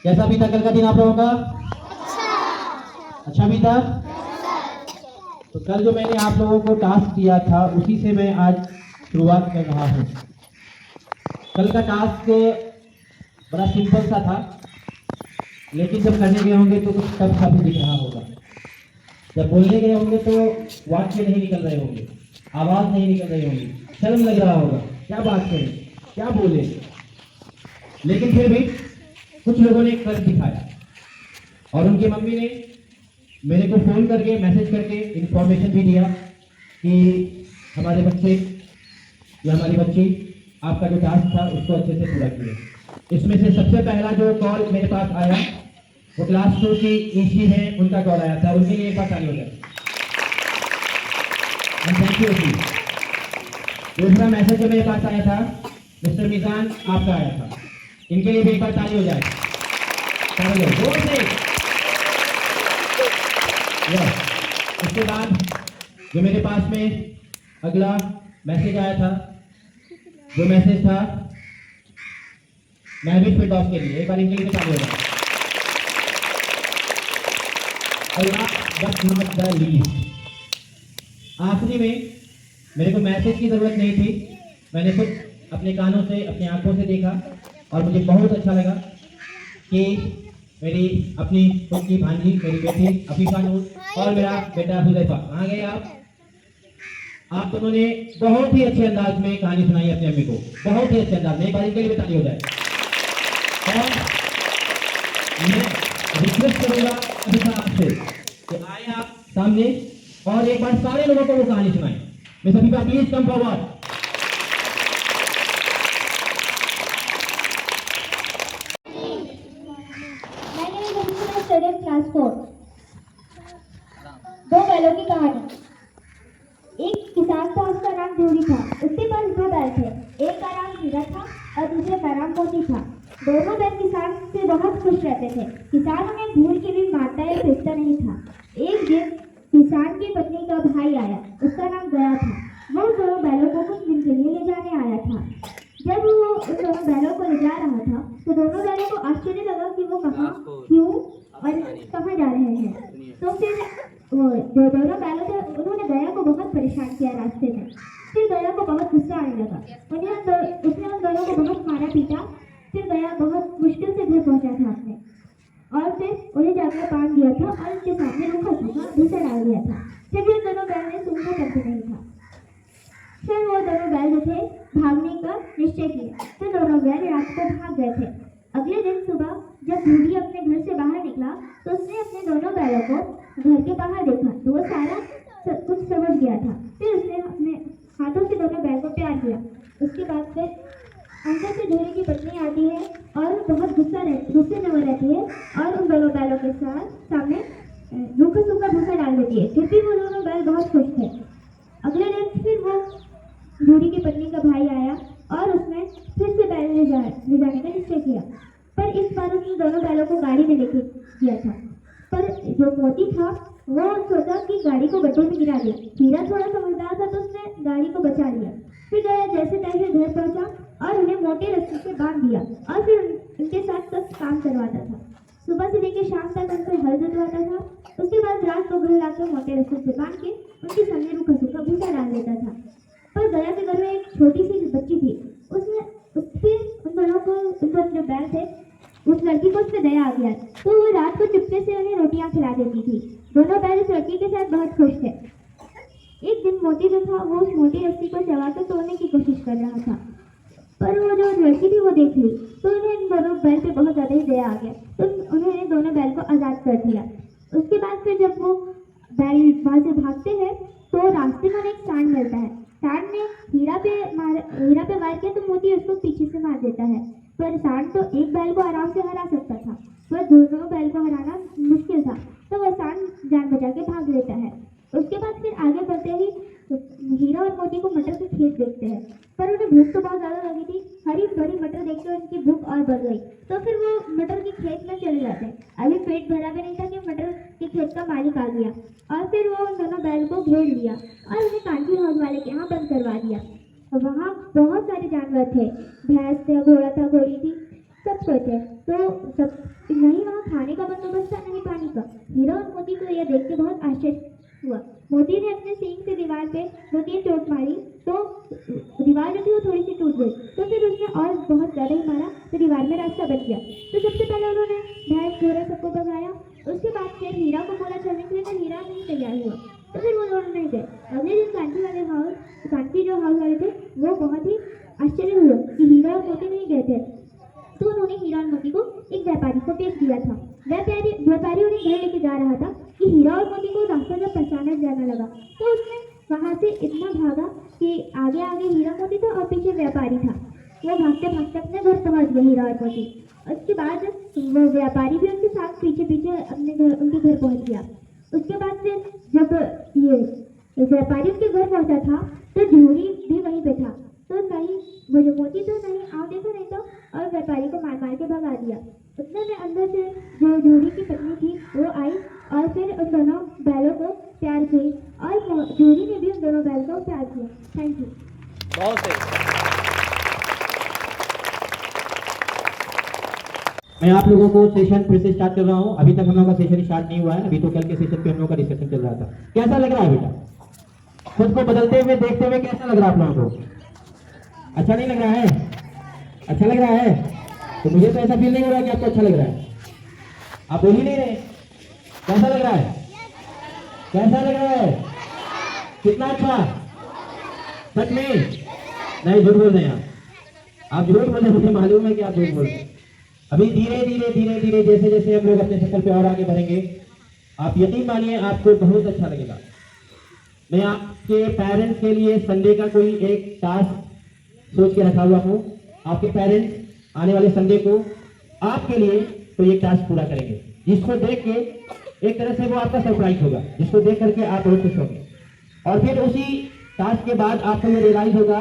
कैसा बीता कल का दिन आप लोगों का? अच्छा बीता। तो कल जो मैंने आप लोगों को टास्क दिया था उसी से मैं आज शुरुआत कर रहा हूँ। कल का टास्क बड़ा सिंपल सा था, लेकिन जब करने गए होंगे तो कुछ टफ सा भी दिख रहा होगा। जब बोलने गए होंगे तो वाक्य नहीं निकल रहे होंगे, आवाज नहीं निकल रही होगी, शर्म लग रहा होगा, क्या बात करें, क्या बोले। लेकिन फिर भी कुछ लोगों ने कर दिखाया और उनकी मम्मी ने मेरे को फोन करके मैसेज करके इंफॉर्मेशन भी दिया कि हमारे बच्चे या हमारी बच्ची आपका जो टास्क था उसको अच्छे से पूरा किए। इसमें से सबसे पहला जो कॉल मेरे पास आया वो क्लास 2 की ईशी है, उनका कॉल आया था। उनके लिए एक बार ताली हो जाए। थैंक यू ईशी। दूसरा मैसेज जो मेरे पास आया था मिस्टर मिजान आपका आया था, इनके लिए भी एक बार ताली हो जाए। जोर से। उसके बाद जो मेरे पास में अगला मैसेज आया था वो मैसेज था महविश फिरदौस के लिए, एक बार इनके लिए भी ताली हो जाए। आखिरी में मेरे को मैसेज की जरूरत नहीं थी, मैंने खुद अपने कानों से अपनी आंखों से देखा और मुझे बहुत अच्छा लगा कि मेरी अपनी खुद की भांजी, मेरी बेटी अफीफा नूर और मेरा बेटा हुजैफा, कहाँ गए आप दोनों ने बहुत ही अच्छे अंदाज में कहानी सुनाई अपनी अम्मी को, बहुत ही अच्छे अंदाज में। एक बार इनके लिए ताली हो जाए। और मैं रिक्वेस्ट करूंगा अफीफा आपसे कि आए आप सामने और एक बार सारे लोगों को वो कहानी सुनाएं। Miss Afifa please come forward. Class 4। दो बैलों की कहानी। एक किसान था, उसका नाम जूरी था। उसके पास दो बैल थे, एक का नाम हीरा था और दूसरे का नाम मोती था। दोनों बैल किसान से बहुत खुश रहते थे। किसान उन्हें भूल के भी मारता या पीटता नहीं था। एक दिन किसान की पत्नी का भाई आया, उसका नाम गया था। वो दोनों बैलों को कुछ दिन के लिए ले जाने आया था। जब वो उन दोनों बैलों को ले जा रहा था तो दोनों बैलों को आश्चर्य लगा कि वो कहाँ, क्यों और कहाँ जा रहे हैं। तो फिर जो दोनों बैलों थे उन्होंने गया को बहुत परेशान किया रास्ते में। फिर गया को बहुत गुस्सा आने लगा। उसने उन दोनों को बहुत मारा पीटा। फिर गया बहुत मुश्किल से घर पहुंचा था अपने, और फिर उन्हें जाकर बांध दिया था और उनके सामने रूखा सूखा भूसा डाल दिया था। फिर भी दोनों बैल ने सुनना करते नहीं था। फिर वो दोनों बैल जो थे भागने का निश्चय किया। फिर दोनों बैल रात को भाग गए थे। अगले दिन सुबह जब धूरी अपने घर से बाहर निकला तो उसने अपने दोनों बैलों को घर के बाहर देखा तो वो सारा कुछ समझ गया था। फिर उसने अपने हाथों से दोनों बैल को प्यार किया। उसके बाद फिर अंदर से धूरी की पत्नी आती है और बहुत गुस्से में रहती है और उन दोनों बैलों के साथ सामने रूखा सूखा भूसा डाल देती है। फिर भी वो दोनों बैल बहुत खुश थे। अगले दिन फिर वो धूरी की पत्नी का भाई आया और उसने फिर से बैल ले जाने का निश्चय किया, पर इस बार उसने दोनों बैलों को गाड़ी में लेके किया था। पर जो मोती था वो सोचा कि गाड़ी को गड्ढे में गिरा दे। हीरा थोड़ा समझदार था तो उसने गाड़ी को बचा लिया। फिर गया जैसे तैसे घर पहुंचा और उन्हें मोटे रस्सी से बांध दिया और फिर उनके साथ सब काम करवाता था। सुबह से लेकर शाम तक उनसे हल जुतवाता था। उसके बाद रात को घर लाकर मोटे रस्सी से बांध के उनके सामने रूखा सूखा भूसा डाल देता था। पर गया के घर में एक छोटी सी बच्ची थी। फिर उन दोनों को जो बैल थे उस लड़की को उसमें दया आ गया तो वो रात को चुपके से उन्हें रोटियां खिला देती थी। दोनों बैल उस लड़की के साथ बहुत खुश थे। एक दिन मोती जो था वो उस मोटी रस्सी को चबाकर तोड़ने की कोशिश कर रहा था, पर वो जो लड़की थी वो देख ली तो उन्हें इन दोनों बैल पे बहुत ज्यादा ही दया आ गया तो उन्होंने दोनों बैल को आजाद कर दिया। उसके बाद फिर जब वो बैल वहां से भागते हैं तो रास्ते में एक सांड मिलता है। सांड ने हीरा पे वार किया तो मोती उसको पीछे से मार देता है। पर सांड तो एक बैल को आराम से हरा सकता था, पर दोनों बैल को हराना मुश्किल था, तो वह सांड जान बचा के भाग लेता है। उसके बाद फिर आगे बढ़ते ही हीरा और मोती को मटर के खेत देखते हैं, पर उन्हें भूख तो बहुत ज्यादा लगी थी। हरी भरी मटर देखकर उनकी भूख और बढ़ गई तो फिर वो मटर के खेत में चले जाते हैं। अभी पेट भरा भी नहीं था कि मटर के खेत का मालिक आ गया और फिर वो उन दोनों बैल को घेर लिया और उन्हें कांची हाउस वाले के यहाँ बंद करवा दिया। वहाँ बहुत सारे जानवर थे, भैंस थे, घोड़ा था, घोड़ी थी। सब सोते तो सब नहीं वहाँ खाने का बंदोबस्त था नहीं पानी का। हीरा और मोती को यह देख के बहुत आश्चर्य हुआ। मोती ने अपने सींग से दीवार पे 2-3 चोट मारी तो दीवार जो थी वो थोड़ी सी टूट गई। तो फिर उसने और बहुत ज़्यादा ही मारा तो दीवार में रास्ता बच गया। तो सबसे पहले उन्होंने भैंस घोड़े सबको भगाया। उसके बाद फिर हीरा को बोला चलने के लिए तो हीरा नहीं तैयार हुआ। तो फिर वो दोनों नहीं गए। अगले दिन कांटी जो हाउस वाले थे वो बहुत ही आश्चर्य हुए कि हीरा और मोती नहीं गए थे। तो उन्होंने हीरा और मोती को एक व्यापारी को बेच दिया था। व्यापारी उन्हें घर लेके जा रहा था कि हीरा और मोती को रास्ता जब पहचाना जाने लगा तो उसने वहाँ से इतना भागा कि आगे आगे हीरा मोती था और पीछे व्यापारी था। वो भागते भागते अपने घर पहुँच गए हीरा और मोती। उसके बाद वो व्यापारी भी उनके साथ पीछे पीछे उनके घर पहुँच गया। उसके बाद फिर जब ये व्यापारी उनके घर पहुँचा था तो झोरी भी वहीं पे था। तो नहीं वो जो मोती तो नहीं आओ देखो नहीं तो और व्यापारी को मार मार के भगा दिया। उतने में अंदर से जो जोड़ी की पत्नी थी वो आई और फिर उन दोनों बैलों को प्यार की और जोड़ी ने भी उन दोनों बैल को प्यार किया। Thank you. बहुत सही। मैं आप लोगों को सेशन फिर से स्टार्ट कर रहा हूँ। अभी तक हम लोगों का सेशन स्टार्ट नहीं हुआ है। अभी तो कल के सेशन पे हम लोगों का डिस्कशन चल रहा था। कैसा लग रहा है बेटा? खुद को बदलते हुए देखते हुए कैसा लग रहा है आप लोगों को? अच्छा नहीं लग रहा है? अच्छा लग रहा है? तो मुझे तो ऐसा फील नहीं हो रहा कि आपको अच्छा लग रहा है। आप बोल ही नहीं रहे। कैसा लग रहा है? कैसा लग रहा है? कितना अच्छा? सच में? नहीं, झूठ बोल रहे हैं आप झूठ बोल रहे हैं। मुझे मालूम है कि आप झूठ बोल रहे हैं। अभी धीरे धीरे जैसे जैसे हम लोग अपने सफर पे और आगे बढ़ेंगे आप यकीन मानिए आपको बहुत अच्छा लगेगा। मैं आपके पेरेंट्स के लिए संडे का कोई एक टास्क सोच के रखा हुआ हूँ। आपके पेरेंट्स आने वाले संडे को आपके लिए कोई एक टास्क पूरा करेंगे जिसको देख के एक तरह से वो आपका सरप्राइज होगा, जिसको देख करके आप बहुत खुश होंगे। और फिर उसी टास्क के बाद आपको ये रियलाइज होगा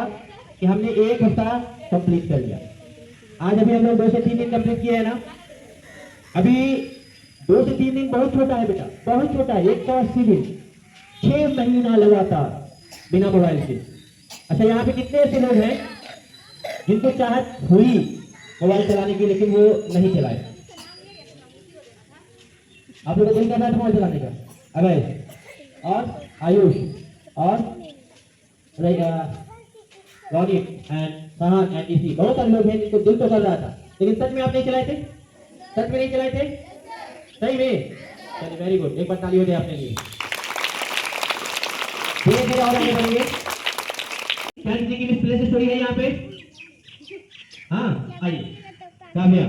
कि हमने एक हफ्ता कंप्लीट कर लिया। आज अभी हम लोग 2 से 3 दिन कंप्लीट किए हैं ना। अभी 2 से 3 दिन बहुत छोटा है बेटा, बहुत छोटा है। 180 दिन, 6 महीना लगातार बिना मोबाइल के। अच्छा, यहाँ पे कितने ऐसे लोग हैं जिनको चाहत हुई मोबाइल चलाने की लेकिन वो नहीं चलाए? आप लोगों को दिल करना था मोबाइल चलाने का? अभय और आयुष और रोनित एंड सहान एंड इसी बहुत सारे लोग हैं जिनको दिल तो कर रहा था लेकिन सच में आप नहीं चलाए थे? सच में नहीं चलाए थे? सही में? चलिए, वेरी गुड। एक बार ताली हो जाए आपके लिए। धीरे धीरे और आगे बढ़ेंगे। क्या किसी की मिसप्लेस स्टोरी है यहाँ पे? हाँ, आइए काव्या,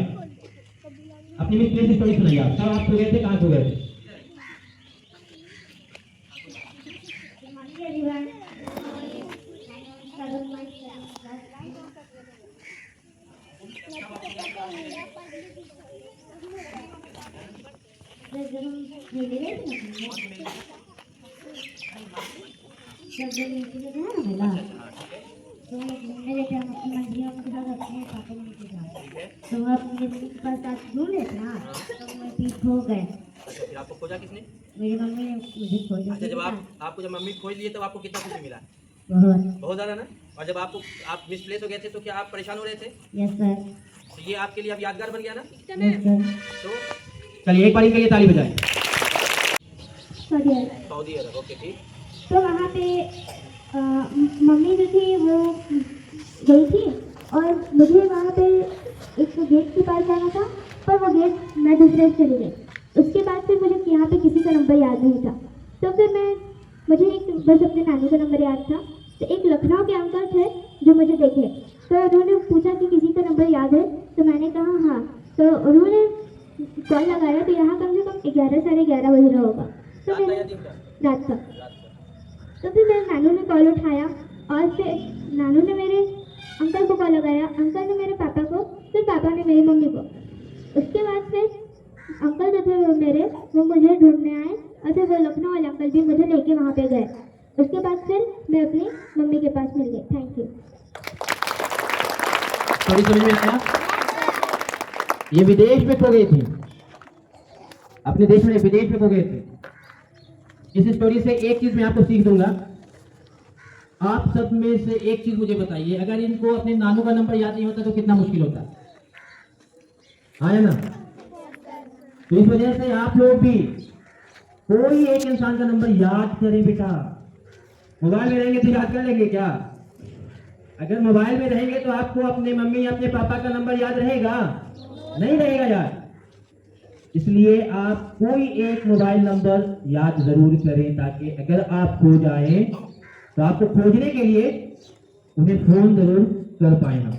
अपनी मिसप्लेस स्टोरी सुनाइए। आप कब आप खो गए थे, कहाँ खो गए थे? फिर आपको खोजा किसने? मेरी मम्मी ने मुझे खोजा। अच्छा, जब आपको जब मम्मी खोज लिए तब आपको कितना खुशी मिला? बहुत ज़्यादा ना। और जब आप मिसप्लेस हो गए थे तो क्या आप परेशान हो रहे थे? Yes sir. तो ये आपके लिए अब यादगार बन गया ना। Yes sir. तो चलिए एक बार इनके लिए ताली बजाएं। सऊदी अरब, ओके ठीक। तो वहाँ पे मम्मी जो थी वो गई थी और मुझे वहाँ पे एक गेट के पास जाना था पर वो गेट मैं दूसरे से चली गई। उसके बाद फिर मुझे यहाँ पे किसी का नंबर याद नहीं था। तो फिर मुझे एक बस अपने नानू का नंबर याद था। तो एक लखनऊ के अंकल थे जो मुझे देखे तो उन्होंने पूछा कि किसी का नंबर याद है? तो मैंने कहा हाँ। तो उन्होंने कॉल लगाया तो यहाँ कम से कम 11 साढ़े 11 बज रहा होगा। तो मैंने रात का। तो फिर मेरे नानू ने कॉल उठाया और फिर नानू ने मेरे अंकल को कॉल लगाया, अंकल ने मेरे पापा को, फिर पापा ने मेरी मम्मी को। उसके बाद फिर अंकल जो थे वो मेरे वो मुझे ढूंढने आए और फिर वो लखनऊ वाले अंकल भी मुझे लेके वहाँ पे गए। उसके बाद फिर मैं अपनी मम्मी के पास मिल गई। Thank you. स्टोरी समझ में आया? ये विदेश में खो गई थी, अपने देश में विदेश में खो गए थे। इस स्टोरी से एक चीज मैं आपको सीख दूंगा। आप सब में से एक चीज मुझे बताइए, अगर इनको अपने नानू का नंबर याद नहीं होता तो कितना मुश्किल होता? आया ना? तो इस वजह से आप लोग भी कोई एक इंसान का नंबर याद करें बेटा। मोबाइल में रहेंगे तो याद कर लेंगे क्या? अगर मोबाइल में रहेंगे तो आपको अपने मम्मी अपने पापा का नंबर याद रहेगा? नहीं रहेगा याद। इसलिए आप कोई एक मोबाइल नंबर याद जरूर करें, ताकि अगर आप खो जाएं तो आपको खोजने के लिए उन्हें फोन जरूर कर पाए हम।